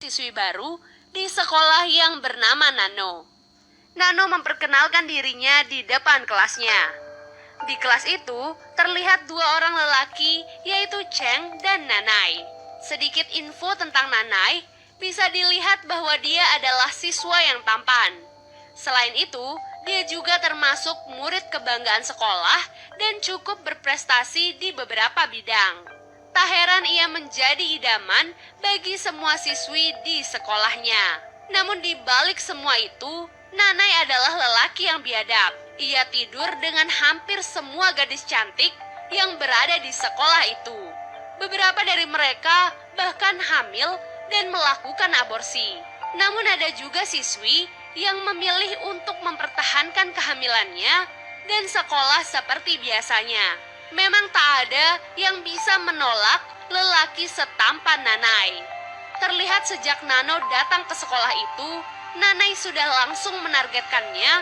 siswi baru di sekolah yang bernama Nano. Nano memperkenalkan dirinya di depan kelasnya. Di kelas itu terlihat dua orang lelaki, yaitu Cheng dan Nanai. Sedikit info tentang Nanai, bisa dilihat bahwa dia adalah siswa yang tampan. Selain itu, dia juga termasuk murid kebanggaan sekolah dan cukup berprestasi di beberapa bidang. Tak heran ia menjadi idaman bagi semua siswi di sekolahnya. Namun di balik semua itu, Nanai adalah lelaki yang biadab. Ia tidur dengan hampir semua gadis cantik yang berada di sekolah itu. Beberapa dari mereka bahkan hamil dan melakukan aborsi. Namun ada juga siswi yang memilih untuk mempertahankan kehamilannya dan sekolah seperti biasanya. Memang tak ada yang bisa menolak lelaki setampan Nanai. Terlihat sejak Nano datang ke sekolah itu, Nanai sudah langsung menargetkannya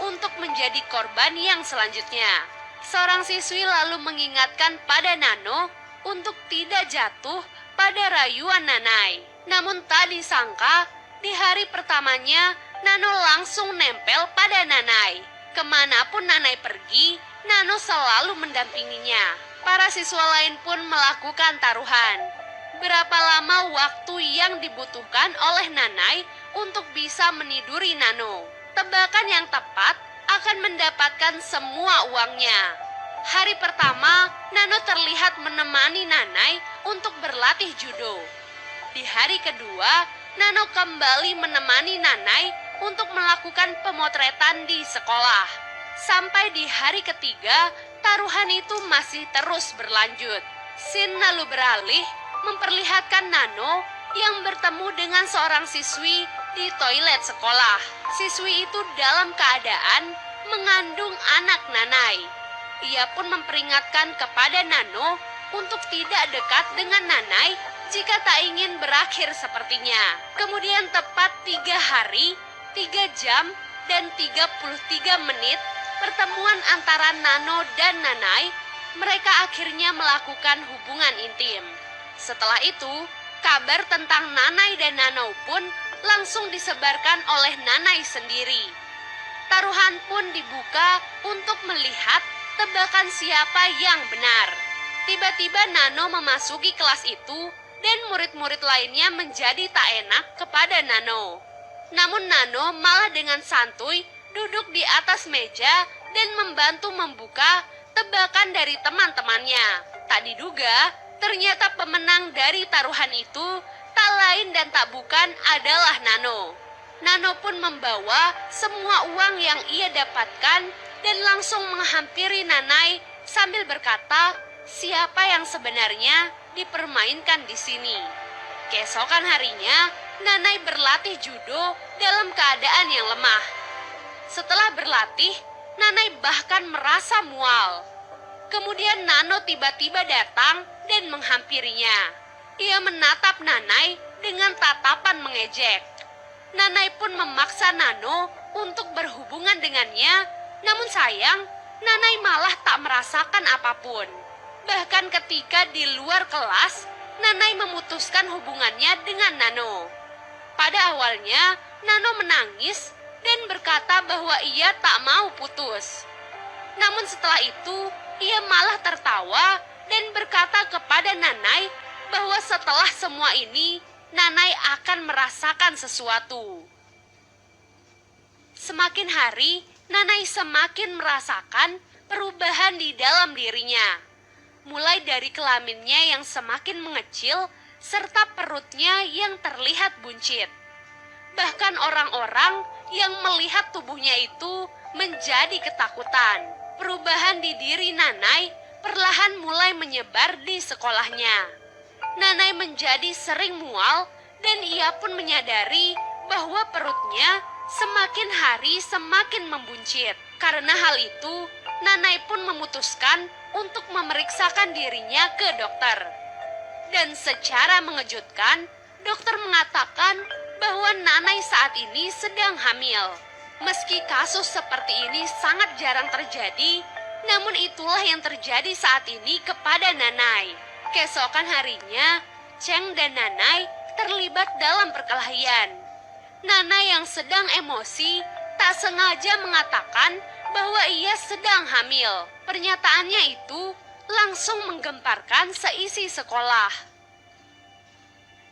untuk menjadi korban yang selanjutnya. Seorang siswi lalu mengingatkan pada Nano untuk tidak jatuh pada rayuan Nanai. Namun tak disangka, di hari pertamanya, Nano langsung nempel pada Nanai. Kemanapun Nanai pergi, Nano selalu mendampinginya. Para siswa lain pun melakukan taruhan. Berapa lama waktu yang dibutuhkan oleh Nanai untuk bisa meniduri Nano? Tebakan yang tepat akan mendapatkan semua uangnya. Hari pertama, Nano terlihat menemani Nanai untuk berlatih judo. Di hari kedua, Nano kembali menemani Nanai untuk melakukan pemotretan di sekolah. Sampai di hari ketiga, taruhan itu masih terus berlanjut. Scene lalu beralih memperlihatkan Nano yang bertemu dengan seorang siswi di toilet sekolah. Siswi itu dalam keadaan mengandung anak Nanai. Ia pun memperingatkan kepada Nano untuk tidak dekat dengan Nanai jika tak ingin berakhir sepertinya. Kemudian tepat 3 hari, 3 jam, dan 33 menit pertemuan antara Nano dan Nanai, mereka akhirnya melakukan hubungan intim. Setelah itu, kabar tentang Nanai dan Nano pun langsung disebarkan oleh Nanai sendiri. Taruhan pun dibuka untuk melihat tebakan siapa yang benar. Tiba-tiba Nano memasuki kelas itu dan murid-murid lainnya menjadi tak enak kepada Nano. Namun Nano malah dengan santuy duduk di atas meja dan membantu membuka tebakan dari teman-temannya. Tak diduga, ternyata pemenang dari taruhan itu tak lain dan tak bukan adalah Nano. Nano pun membawa semua uang yang ia dapatkan dan langsung menghampiri Nanai sambil berkata, siapa yang sebenarnya dipermainkan di sini. Keesokan harinya, Nanai berlatih judo dalam keadaan yang lemah. Setelah berlatih, Nanai bahkan merasa mual. Kemudian Nano tiba-tiba datang dan menghampirinya. Ia menatap Nanai dengan tatapan mengejek. Nanai pun memaksa Nano untuk berhubungan dengannya, namun sayang, Nanai malah tak merasakan apapun. Bahkan ketika di luar kelas, Nanai memutuskan hubungannya dengan Nano. Pada awalnya, Nano menangis dan berkata bahwa ia tak mau putus. Namun setelah itu, ia malah tertawa dan berkata kepada Nanai bahwa setelah semua ini, Nanai akan merasakan sesuatu. Semakin hari, Nanai semakin merasakan perubahan di dalam dirinya. Mulai dari kelaminnya yang semakin mengecil, serta perutnya yang terlihat buncit. Bahkan orang-orang yang melihat tubuhnya itu menjadi ketakutan. Perubahan di diri Nanai perlahan mulai menyebar di sekolahnya. Nanai menjadi sering mual dan ia pun menyadari bahwa perutnya semakin hari semakin membuncit. Karena hal itu, Nanai pun memutuskan untuk memeriksakan dirinya ke dokter. Dan secara mengejutkan, dokter mengatakan bahwa Nanai saat ini sedang hamil. Meski kasus seperti ini sangat jarang terjadi, namun itulah yang terjadi saat ini kepada Nanai. Keesokan harinya, Cheng dan Nanai terlibat dalam perkelahian. Nanai yang sedang emosi tak sengaja mengatakan bahwa ia sedang hamil. Pernyataannya itu langsung menggemparkan seisi sekolah.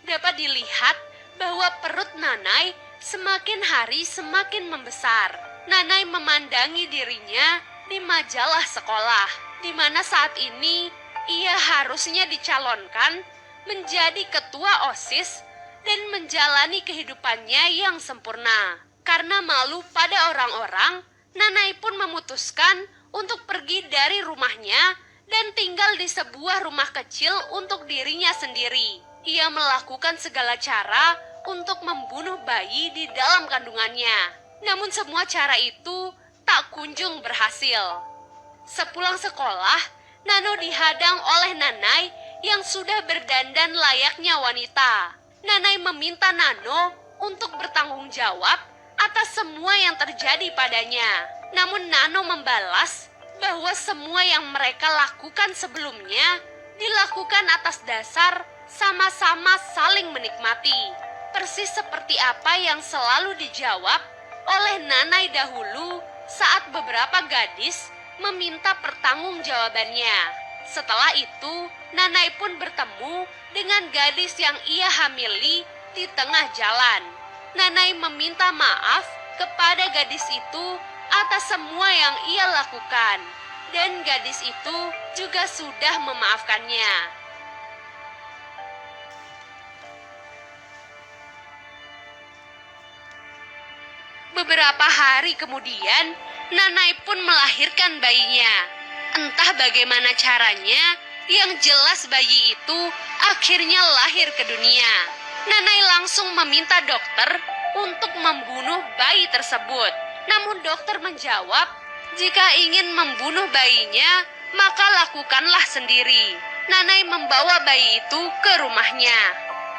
Dapat dilihat bahwa perut Nanai semakin hari semakin membesar. Nanai memandangi dirinya di majalah sekolah, di mana saat ini ia harusnya dicalonkan menjadi ketua OSIS dan menjalani kehidupannya yang sempurna. Karena malu pada orang-orang, Nanai pun memutuskan untuk pergi dari rumahnya dan tinggal di sebuah rumah kecil untuk dirinya sendiri. Ia melakukan segala cara untuk membunuh bayi di dalam kandungannya. Namun semua cara itu tak kunjung berhasil. Sepulang sekolah, Nano dihadang oleh Nanai yang sudah berdandan layaknya wanita. Nanai meminta Nano untuk bertanggung jawab atas semua yang terjadi padanya. Namun Nano membalas bahwa semua yang mereka lakukan sebelumnya dilakukan atas dasar sama-sama saling menikmati. Persis seperti apa yang selalu dijawab oleh Nanai dahulu saat beberapa gadis meminta pertanggungjawabannya. Setelah itu, Nanai pun bertemu dengan gadis yang ia hamili di tengah jalan. Nanai meminta maaf kepada gadis itu atas semua yang ia lakukan, dan gadis itu juga sudah memaafkannya. Beberapa hari kemudian, Nanai pun melahirkan bayinya. Entah bagaimana caranya, yang jelas bayi itu akhirnya lahir ke dunia. Nanai langsung meminta dokter untuk membunuh bayi tersebut. Namun dokter menjawab, jika ingin membunuh bayinya, maka lakukanlah sendiri. Nanai membawa bayi itu ke rumahnya.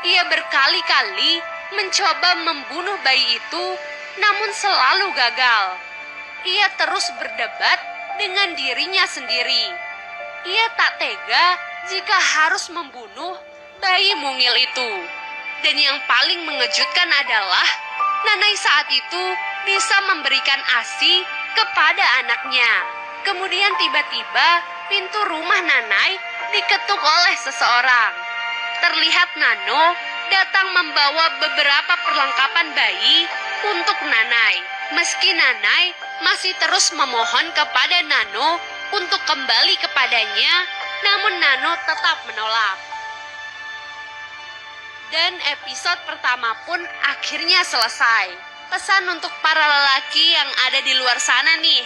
Ia berkali-kali mencoba membunuh bayi itu, namun selalu gagal. Ia terus berdebat dengan dirinya sendiri. Ia tak tega jika harus membunuh bayi mungil itu. Dan yang paling mengejutkan adalah Nanai saat itu bisa memberikan ASI kepada anaknya. Kemudian tiba-tiba pintu rumah Nanai diketuk oleh seseorang. Terlihat Nano datang membawa beberapa perlengkapan bayi untuk Nanai. Meski Nanai masih terus memohon kepada Nano untuk kembali kepadanya, namun Nano tetap menolak. Dan episode pertama pun akhirnya selesai. Pesan untuk para lelaki yang ada di luar sana nih,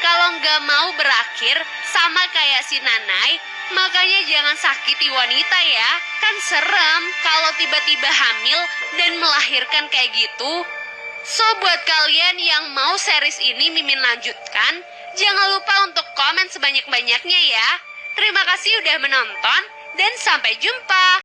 kalau nggak mau berakhir sama kayak si Nanai, makanya jangan sakiti wanita ya. Kan serem kalau tiba-tiba hamil dan melahirkan kayak gitu. So buat kalian yang mau series ini Mimin lanjutkan, jangan lupa untuk komen sebanyak-banyaknya ya. Terima kasih udah menonton dan sampai jumpa.